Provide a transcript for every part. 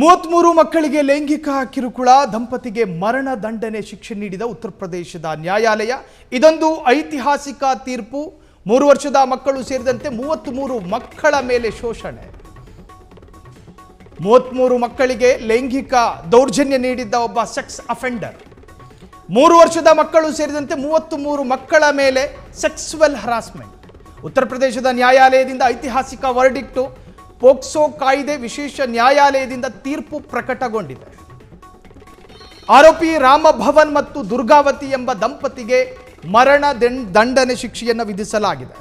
33 ಮಕ್ಕಳಿಗೆ ಲೈಂಗಿಕ ಕಿರುಕುಳ, ದಂಪತಿಗೆ ಮರಣ ದಂಡನೆ ಶಿಕ್ಷೆ ನೀಡಿದ ಉತ್ತರ ಪ್ರದೇಶದ ನ್ಯಾಯಾಲಯ. ಇದೊಂದು ಐತಿಹಾಸಿಕ ತೀರ್ಪು. 3 ವರ್ಷದ ಮಕ್ಕಳು ಸೇರಿದಂತೆ 33 ಮಕ್ಕಳ ಮೇಲೆ ಶೋಷಣೆ. 33 ಮಕ್ಕಳಿಗೆ ಲೈಂಗಿಕ ದೌರ್ಜನ್ಯ ನೀಡಿದ್ದ ಒಬ್ಬ ಸೆಕ್ಸ್ ಅಫೆಂಡರ್. 3 ವರ್ಷದ ಮಕ್ಕಳು ಸೇರಿದಂತೆ 33 ಮಕ್ಕಳ ಮೇಲೆ ಸೆಕ್ಸುವಲ್ ಹರಾಸ್ಮೆಂಟ್. ಉತ್ತರ ಪ್ರದೇಶದ ನ್ಯಾಯಾಲಯದಿಂದ ಐತಿಹಾಸಿಕ ವರ್ಡಿಕ್ಟು. ಪೋಕ್ಸೋ ಕಾಯ್ದೆ ವಿಶೇಷ ನ್ಯಾಯಾಲಯದಿಂದ ತೀರ್ಪು ಪ್ರಕಟಗೊಂಡಿದೆ. ಆರೋಪಿ ರಾಮಭವನ್ ಮತ್ತು ದುರ್ಗಾವತಿ ಎಂಬ ದಂಪತಿಗೆ ಮರಣ ದಂಡನೆ ಶಿಕ್ಷೆಯನ್ನು ವಿಧಿಸಲಾಗಿದೆ.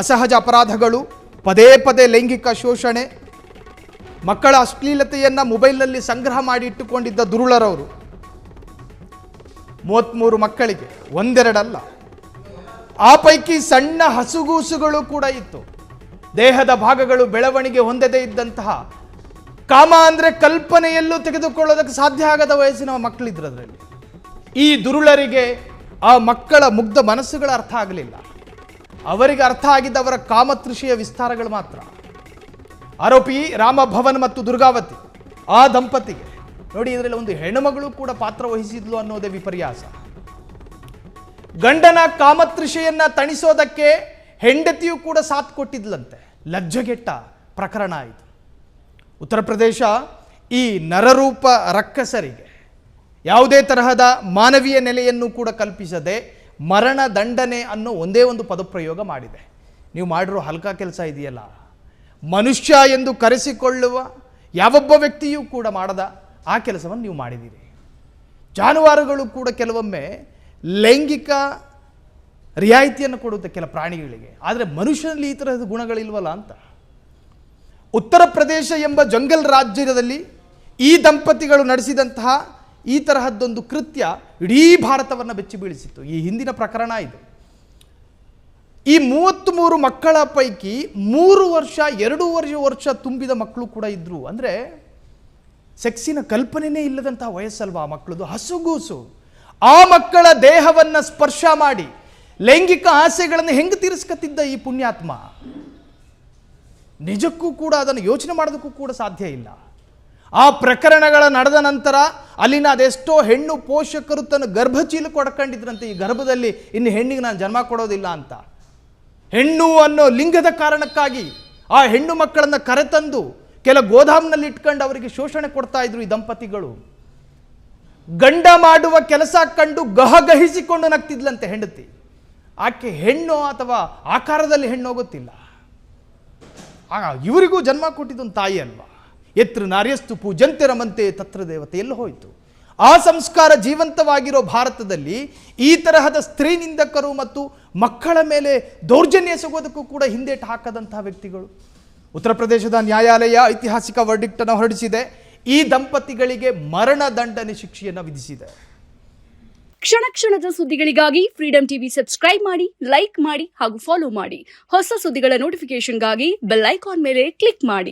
ಅಸಹಜ ಅಪರಾಧಗಳು, ಪದೇ ಪದೇ ಲೈಂಗಿಕ ಶೋಷಣೆ, ಮಕ್ಕಳ ಅಶ್ಲೀಲತೆಯನ್ನು ಮೊಬೈಲ್ನಲ್ಲಿ ಸಂಗ್ರಹ ಮಾಡಿ ಇಟ್ಟುಕೊಂಡಿದ್ದ ದುರುಳರವರು 33 ಮಕ್ಕಳಿಗೆ, ಒಂದೆರಡಲ್ಲ. ಆ ಪೈಕಿ ಸಣ್ಣ ಹಸುಗೂಸುಗಳು ಕೂಡ ಇತ್ತು. ದೇಹದ ಭಾಗಗಳು ಬೆಳವಣಿಗೆ ಹೊಂದದೇ ಇದ್ದಂತಹ, ಕಾಮ ಅಂದರೆ ಕಲ್ಪನೆಯಲ್ಲೂ ತೆಗೆದುಕೊಳ್ಳೋದಕ್ಕೆ ಸಾಧ್ಯ ಆಗದ ವಯಸ್ಸಿನ ಮಕ್ಕಳಿದ್ರು ಅದರಲ್ಲಿ. ಈ ದುರುಳರಿಗೆ ಆ ಮಕ್ಕಳ ಮುಗ್ಧ ಮನಸ್ಸುಗಳ ಅರ್ಥ ಆಗಲಿಲ್ಲ. ಅವರಿಗೆ ಅರ್ಥ ಆಗಿದ್ದವರ ಕಾಮತೃಷೆಯ ವಿಸ್ತಾರಗಳು ಮಾತ್ರ. ಆರೋಪಿ ರಾಮಭವನ್ ಮತ್ತು ದುರ್ಗಾವತಿ, ಆ ದಂಪತಿಗೆ ನೋಡಿ, ಇದರಲ್ಲಿ ಒಂದು ಹೆಣ್ಣುಮಗಳು ಕೂಡ ಪಾತ್ರ ವಹಿಸಿದ್ಲು ಅನ್ನೋದೇ ವಿಪರ್ಯಾಸ. ಗಂಡನ ಕಾಮತೃಷೆಯನ್ನ ತಣಿಸೋದಕ್ಕೆ ಹೆಂಡತಿಯೂ ಕೂಡ ಸಾಥ್ ಕೊಟ್ಟಿದ್ಲಂತೆ. ಲಜ್ಜೆಗೆಟ್ಟ ಪ್ರಕರಣ ಆಯಿತು. ಉತ್ತರ ಪ್ರದೇಶ ಈ ನರರೂಪ ರಕ್ಕಸರಿಗೆ ಯಾವುದೇ ತರಹದ ಮಾನವೀಯ ನೆಲೆಯನ್ನು ಕೂಡ ಕಲ್ಪಿಸದೆ ಮರಣ ದಂಡನೆ ಅನ್ನೋ ಒಂದೇ ಒಂದು ಪದಪ್ರಯೋಗ ಮಾಡಿದೆ. ನೀವು ಮಾಡಿರೋ ಹಲ್ಕ ಕೆಲಸ ಇದೆಯಲ್ಲ, ಮನುಷ್ಯ ಎಂದು ಕರೆಸಿಕೊಳ್ಳುವ ಯಾವೊಬ್ಬ ವ್ಯಕ್ತಿಯೂ ಕೂಡ ಮಾಡದ ಆ ಕೆಲಸವನ್ನು ನೀವು ಮಾಡಿದ್ದೀರಿ. ಜಾನುವಾರುಗಳು ಕೂಡ ಕೆಲವೊಮ್ಮೆ ಲೈಂಗಿಕ ರಿಯಾಯಿತಿಯನ್ನು ಕೊಡುತ್ತೆ ಕೆಲ ಪ್ರಾಣಿಗಳಿಗೆ, ಆದರೆ ಮನುಷ್ಯನಲ್ಲಿ ಈ ತರಹದ ಗುಣಗಳಿಲ್ವಲ್ಲ ಅಂತ. ಉತ್ತರ ಪ್ರದೇಶ ಎಂಬ ಜಂಗಲ್ ರಾಜ್ಯದಲ್ಲಿ ಈ ದಂಪತಿಗಳು ನಡೆಸಿದಂತಹ ಈ ತರಹದ್ದೊಂದು ಕೃತ್ಯ ಇಡೀ ಭಾರತವನ್ನು ಬೆಚ್ಚಿ ಬೀಳಿಸಿತ್ತು. ಈ ಹಿಂದಿನ ಪ್ರಕರಣ ಇದು. ಈ 33 ಮಕ್ಕಳ ಪೈಕಿ 3 ವರ್ಷ 2 ವರ್ಷ ತುಂಬಿದ ಮಕ್ಕಳು ಕೂಡ ಇದ್ರು. ಅಂದರೆ ಸೆಕ್ಸಿನ ಕಲ್ಪನೆಯೇ ಇಲ್ಲದಂತಹ ವಯಸ್ಸಲ್ವಾ ಆ ಮಕ್ಕಳದು, ಹಸುಗೂಸು. ಆ ಮಕ್ಕಳ ದೇಹವನ್ನು ಸ್ಪರ್ಶ ಮಾಡಿ ಲೈಂಗಿಕ ಆಸೆಗಳನ್ನು ಹೆಂಗೆ ತೀರಿಸ್ಕತ್ತಿದ್ದ ಈ ಪುಣ್ಯಾತ್ಮ, ನಿಜಕ್ಕೂ ಕೂಡ ಅದನ್ನು ಯೋಚನೆ ಮಾಡೋದಕ್ಕೂ ಕೂಡ ಸಾಧ್ಯ ಇಲ್ಲ. ಆ ಪ್ರಕರಣಗಳ ನಡೆದ ನಂತರ ಅಲ್ಲಿನ ಅದೆಷ್ಟೋ ಹೆಣ್ಣು ಪೋಷಕರು ತನ್ನ ಗರ್ಭಚೀಲ ಕೊಡ್ಕೊಂಡಿದ್ರಂತೆ. ಈ ಗರ್ಭದಲ್ಲಿ ಇನ್ನು ಹೆಣ್ಣಿಗೆ ನಾನು ಜನ್ಮ ಕೊಡೋದಿಲ್ಲ ಅಂತ. ಹೆಣ್ಣು ಅನ್ನೋ ಲಿಂಗದ ಕಾರಣಕ್ಕಾಗಿ ಆ ಹೆಣ್ಣು ಮಕ್ಕಳನ್ನು ಕರೆತಂದು ಕೆಲ ಗೋದಾಮ್ನಲ್ಲಿ ಇಟ್ಕೊಂಡು ಅವರಿಗೆ ಶೋಷಣೆ ಕೊಡ್ತಾ ಇದ್ರು ಈ ದಂಪತಿಗಳು. ಗಂಡ ಮಾಡುವ ಕೆಲಸ ಕಂಡು ಗಹಗಹಿಸಿಕೊಂಡು ನಗ್ತಿದ್ಲಂತೆ ಹೆಂಡತಿ. ಆಕೆ ಹೆಣ್ಣು ಅಥವಾ ಆಕಾರದಲ್ಲಿ ಹೆಣ್ಣು ಗೊತ್ತಿಲ್ಲ. ಇವರಿಗೂ ಜನ್ಮ ಕೊಟ್ಟಿದ್ದೊಂದು ತಾಯಿ ಅಲ್ವಾ. ಎತ್ರ ನಾರ್ಯಸ್ತು ಪೂಜಂತೆ ರಮಂತೆ ತತ್ರ ದೇವತೆ ಎಲ್ಲ ಹೋಯಿತು. ಆ ಸಂಸ್ಕಾರ ಜೀವಂತವಾಗಿರೋ ಭಾರತದಲ್ಲಿ ಈ ತರಹದ ಸ್ತ್ರೀ ನಿಂದಕರು ಮತ್ತು ಮಕ್ಕಳ ಮೇಲೆ ದೌರ್ಜನ್ಯ ಎಸಗೋದಕ್ಕೂ ಕೂಡ ಹಿಂದೇಟು ಹಾಕದಂತಹ ವ್ಯಕ್ತಿಗಳು. ಉತ್ತರ ಪ್ರದೇಶದ ನ್ಯಾಯಾಲಯ ಐತಿಹಾಸಿಕ ವರ್ಡಿಕ್ಟನ್ನು ಹೊರಡಿಸಿದೆ. ಈ ದಂಪತಿಗಳಿಗೆ ಮರಣ ದಂಡನೆ ಶಿಕ್ಷೆಯನ್ನು ವಿಧಿಸಿದೆ. ಕ್ಷಣ ಕ್ಷಣದ ಸುದ್ದಿಗಳಿಗಾಗಿ ಫ್ರೀಡಂ ಟಿವಿ ಸಬ್ಸ್ಕ್ರೈಬ್ ಮಾಡಿ, ಲೈಕ್ ಮಾಡಿ ಹಾಗೂ ಫಾಲೋ ಮಾಡಿ. ಹೊಸ ಸುದ್ದಿಗಳ ನೋಟಿಫಿಕೇಶನ್ಗಾಗಿ ಬೆಲ್ ಐಕಾನ್ ಮೇಲೆ ಕ್ಲಿಕ್ ಮಾಡಿ.